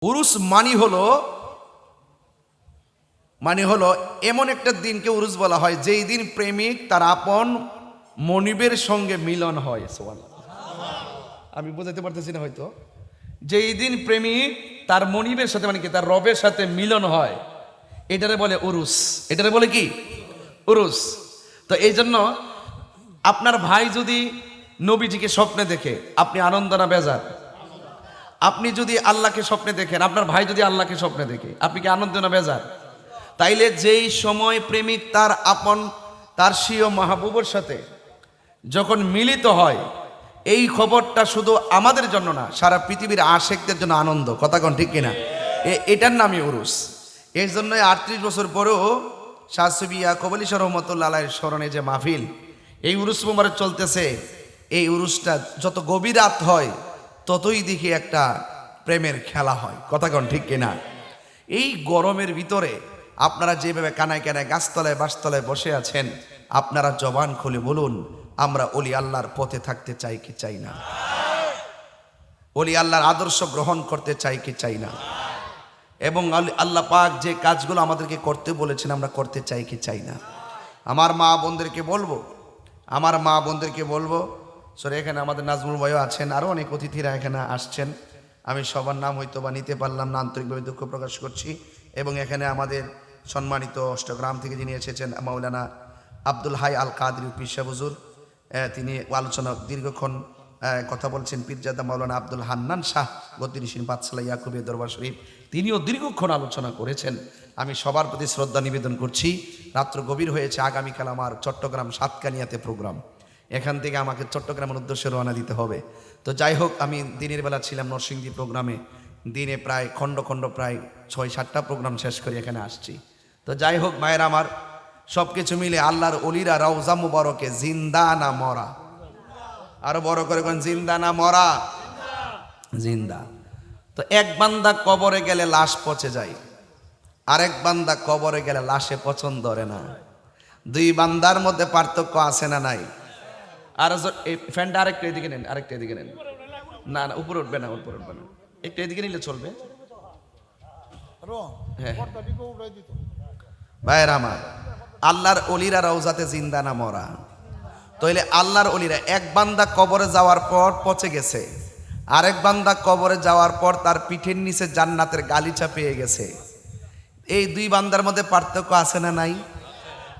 উরুস মানি হলো এমন একটা দিনকে উরুস বলা হয় যেই দিন প্রেমিক তার আপন মনিবের সঙ্গে মিলন হয়। সুবহানাল্লাহ। আমি বোঝাতে পারতেছি না হয়তো। যেই দিন প্রেমিক তার মনিবের সাথে মানে কি তার রবের সাথে মিলন হয়, এটারে বলে উরুস। এটারে বলে কি? উরুস। তো এই জন্য আপনার ভাই যদি নবীজিকে স্বপ্নে দেখে, আপনি আনন্দ না বেজার? আপনি যদি আল্লাহকে স্বপ্নে দেখেন, আপনার ভাই যদি আল্লাহকে স্বপ্নে দেখে, আপনি কি আনন্দ না বেজার? তাইলে যেই সময় প্রেমিক তার আপন তার স্বীয় মাহবুবের সাথে যখন মিলিত হয়, এই খবরটা শুধু আমাদের জন্য না, সারা পৃথিবীর আশেকদের জন্য আনন্দ। কথা কোন ঠিক কিনা? এটার নামই উরুস। এর জন্য 38 বছর পরেও শাহ সুফি ইয়াকুব আলী শাহ রহমাতুল্লাহ আলাইহির স্মরণে যে মাহফিল, এই উরুস মোবারক চলতেছে। এই উরুসটা যত গভীর রাত হয় ততই দেখি একটা প্রেমের খেলা হয়। কথা কোন ঠিক কিনা? এই গরমের ভিতরে আপনারা যেভাবে কানায় কানায় গাছতলায় বাসতলায় বসে আছেন, আপনারা জবান খুলে বলুন, আমরা ওলি আল্লাহর পথে থাকতে চাই কি চাই না? ওলি আল্লাহর আদর্শ গ্রহণ করতে চাই কি চাই না? এবং আল্লাহ পাক যে কাজগুলো আমাদেরকে করতে বলেছেন আমরা করতে চাই কি চাই না? আমার মা বোনদেরকে বলবো সরে, এখানে আমাদের নাজমুল ভাইও আছেন, আরও অনেক অতিথিরা এখানে আসছেন। আমি সবার নাম হয়তো বা নিতে পারলাম না, আন্তরিকভাবে দুঃখ প্রকাশ করছি। এবং এখানে আমাদের সম্মানিত অষ্টগ্রাম থেকে যিনি এসেছেন মাওলানা আব্দুল হাই আল কাদরি পীর সাহেব হুজুর, তিনি আলোচনা দীর্ঘক্ষণ কথা বলছেন। পীরজাদা মাওলানা আব্দুল হান্নান শাহ গদ্দিনিসিন পাঠশালা ইয়াকুবিয়া দরবার শরীফ, তিনিও দীর্ঘক্ষণ আলোচনা করেছেন। আমি সবার প্রতি শ্রদ্ধা নিবেদন করছি। রাত্র গভীর হয়েছে, আগামীকাল আমার চট্টগ্রাম সাতকানিয়াতে প্রোগ্রাম। এখান থেকে আমাকে চট্টগ্রামের উদ্দেশ্যে রওনা দিতে হবে। তো যাই হোক, আমি দিনের বেলা ছিলাম নরসিংদী প্রোগ্রামে, দিনে প্রায় খণ্ড প্রায় 6-7টা প্রোগ্রাম শেষ করে এখানে আসছি। তো যাই হোক মায়ের আমার, সব কিছু মিলে আল্লাহর অলিরা রওজা মুবারকে জিন্দা না মরা? আরো বড় করে কোন জিন্দা না মরা? জিন্দা। তো এক বান্দা কবরে গেলে লাশ পচে যায়, আরেক বান্দা কবরে গেলে লাশে পছন্দ ধরে না। দুই বান্দার মধ্যে পার্থক্য আছে না নাই? আর এই ফ্যানটা আরেকটা এদিকে নেন, না না উপরে উঠবে না, একটু এদিকে নিলে চলবে। হ্যাঁ ভাইয়ের আমার, আল্লাহর অলিরা রওজাতে জিন্দা না মরা? তাইলে আল্লাহর অলিরা এক বান্দা কবরে যাওয়ার পর পচে গেছে, আরেক বান্দা কবরে যাওয়ার পর তার পিঠের নিচে জান্নাতের গালিচা পেয়ে গেছে। এই দুই বান্দার মধ্যে পার্থক্য আছে না নাই?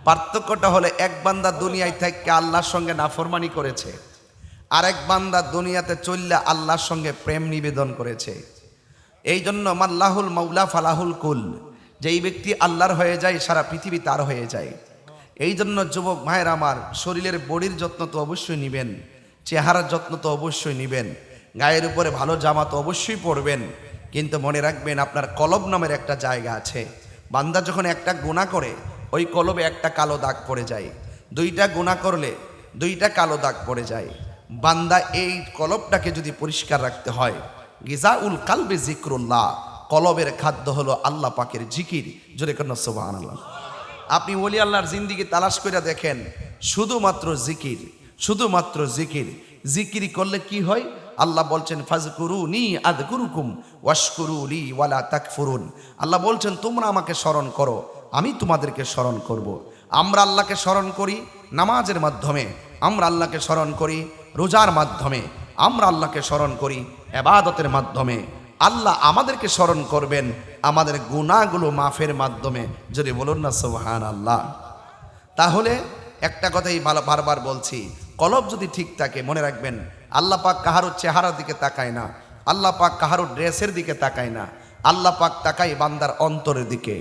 পার্থক্যটা হলে এক বান্দা দুনিয়ায় থেকে আল্লাহর সঙ্গে নাফরমানি করেছে, আরেক বান্দা দুনিয়াতে চললে আল্লাহর সঙ্গে প্রেম নিবেদন করেছে। এই জন্য মাল্লাহুল মাওলা ফালাহুল কুল, যেই ব্যক্তি আল্লাহর হয়ে যায় সারা পৃথিবী তার হয়ে যায়। এই জন্য যুবক ভাইয়ের আমার, শরীরের বডির যত্ন তো অবশ্যই নেবেন, চেহারার যত্ন তো অবশ্যই নেবেন, গায়ের উপরে ভালো জামা তো অবশ্যই পরবেন। কিন্তু মনে রাখবেন, আপনার কলব নামের একটা জায়গা আছে। বান্দা যখন একটা গুনাহ করে, ওই কলবে একটা কালো দাগ পড়ে যায়। দুইটা গুনাহ করলে দুইটা কালো দাগ পড়ে যায়। বান্দা এই কলবটাকে যদি পরিষ্কার রাখতে হয়, গিজাউল কালবে জিক্রুল্লাহ, কলবের খাদ্য হলো আল্লাহ পাকের জিকির। জোরে কন্যা সুবহানাল্লাহ। আপনি ওলি আল্লাহর জিন্দিগি তালাশ করে দেখেন, শুধুমাত্র জিকির। জিকির করলে কি হয়? আল্লাহ বলছেন ফাজকুরুনি আযকুরুকুম ওয়াশকুরুলি ওয়ালা তাকফুরুন। আল্লাহ বলছেন তোমরা আমাকে স্মরণ করো, আমি তোমাদেরকে স্মরণ করব। আমরা আল্লাহকে স্মরণ করি নামাজের মাধ্যমে, আমরা আল্লাহকে স্মরণ করি রোজার মাধ্যমে, আমরা আল্লাহকে স্মরণ করি ইবাদতের মাধ্যমে। আল্লাহ আমাদেরকে স্মরণ করবেন আমাদের গুনাহগুলো মাফের মাধ্যমে। যদি বলুন না সুবহানাল্লাহ। তাহলে একটা কথাই বারবার বলছি, কলব যদি ঠিক থাকে, মনে রাখবেন আল্লাহ পাক কাহারও চেহারার দিকে তাকায় না, আল্লাহ পাক কাহারও ড্রেসের দিকে তাকায় না, আল্লাহ পাক তাকায় বান্দার অন্তরের দিকে।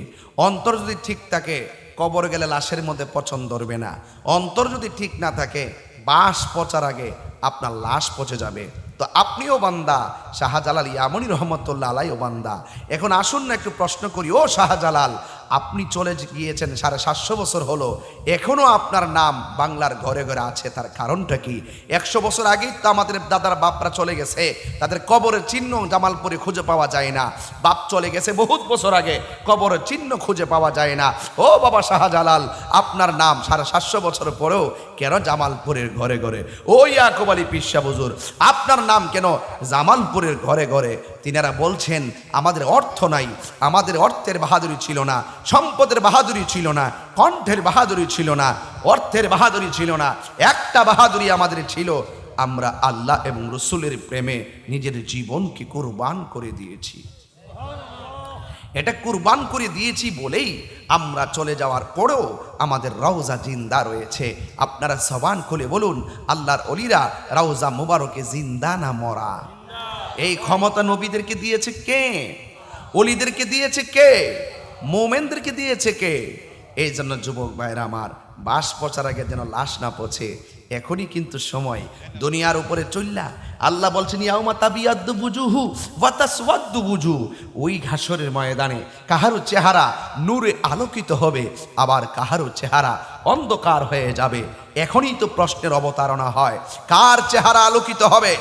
অন্তর যদি ঠিক থাকে, কবর গেলে লাশের মধ্যে পছন্দ ধরবে না। অন্তর যদি ঠিক না থাকে, বাঁশ পচার আগে আপনার লাশ পচে যাবে। তো আপনিও বান্দা, শাহজালাল ইয়ামানী রহমতুল্লাহ আলাইহিও বান্দা। এখন আসুন না একটু প্রশ্ন করি, ও শাহজালাল, আপনি চলে গিয়েছেন 750 বছর হলো, এখনো আপনার নাম বাংলার ঘরে ঘরে আছে। তার কারণটা কি? 100 বছর আগেই তো আমাদের দাদার বাপরা চলে গেছে, তাদের কবরের চিহ্ন জামালপুরে খুঁজে পাওয়া যায় না। বাপ চলে গেছে বহুত বছর আগে, কবরের চিহ্ন খুঁজে পাওয়া যায় না। ও বাবা শাহজালাল, আপনার নাম 750 বছর পরেও কেন জামালপুরের ঘরে ঘরে? ও ইয়াকুব আলী পীর সাহেব হুজুর, আপনার নাম কেন জামালপুরের ঘরে ঘরে? তিনারা বলছেন আমাদের অর্থ নাই, আমাদের অর্থের বাহাদুরি ছিল না, সম্পদের বাহাদুরি ছিল না, কণ্ঠের বাহাদুরি ছিল না, অর্থের বাহাদুরি ছিল না। একটা বাহাদুরি আমাদের ছিল, আমরা আল্লাহ এবং রসুলের প্রেমে নিজের জীবনকে কুরবান করে দিয়েছি। এটা কুরবান করে দিয়েছি বলেই আমরা চলে যাওয়ার পরেও আমাদের রওজা জিন্দা রয়েছে। আপনারা জবান খুলে বলুন, আল্লাহর অলিরা রওজা মুবারকে জিন্দা না মরা? এই ক্ষমতা নবীদেরকে দিয়েছে কে? অলিদেরকে দিয়েছে কে? মোমেনদেরকে দিয়েছে কে? এই জন্য যুবক ভাইরা আমার, বাস পচার আগে যেন লাশ না পচে, এখনই কিন্তু সময়। দুনিয়ার উপরে চললা আল্লাহ বলছেন ইয়াউমা তাবিয়াদ্দু বুজুহু ওয়া তাসওয়াদ্দু বুজু। ওই হাসরের ময়দানে কাহারো চেহারা নূরে আলোকিত হবে, আবার কাহারো চেহারা অন্ধকার হয়ে যাবে। এখনই তো প্রশ্নের অবতারণা হয়, কার চেহারা আলোকিত হবে,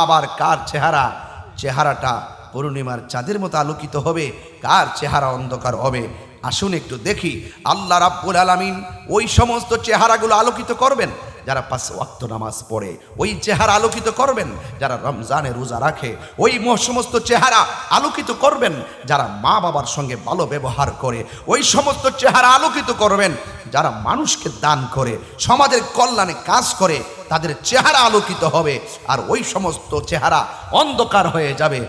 আবার কার চেহারাটা পূর্ণিমার চাঁদের মতো আলোকিত হবে, কার চেহারা অন্ধকার হবে। আসুন একটু দেখি, আল্লাহ রাব্বুল আলামিন ওই সমস্ত চেহারাগুলো আলোকিত করবেন যারা 5 ওয়াক্ত নামাজ পড়ে, ওই চেহারা আলোকিত করবেন যারা রমজানে রোজা রাখে, ওই সমস্ত চেহারা আলোকিত করবেন যারা মা বাবার সঙ্গে ভালো ব্যবহার করে, ওই সমস্ত চেহারা আলোকিত করবেন যারা মানুষকে দান করে, সমাজের কল্যাণে কাজ করে, তাদের চেহারা আলোকিত হবে। আর ওই সমস্ত চেহারা অন্ধকার হয়ে যাবে।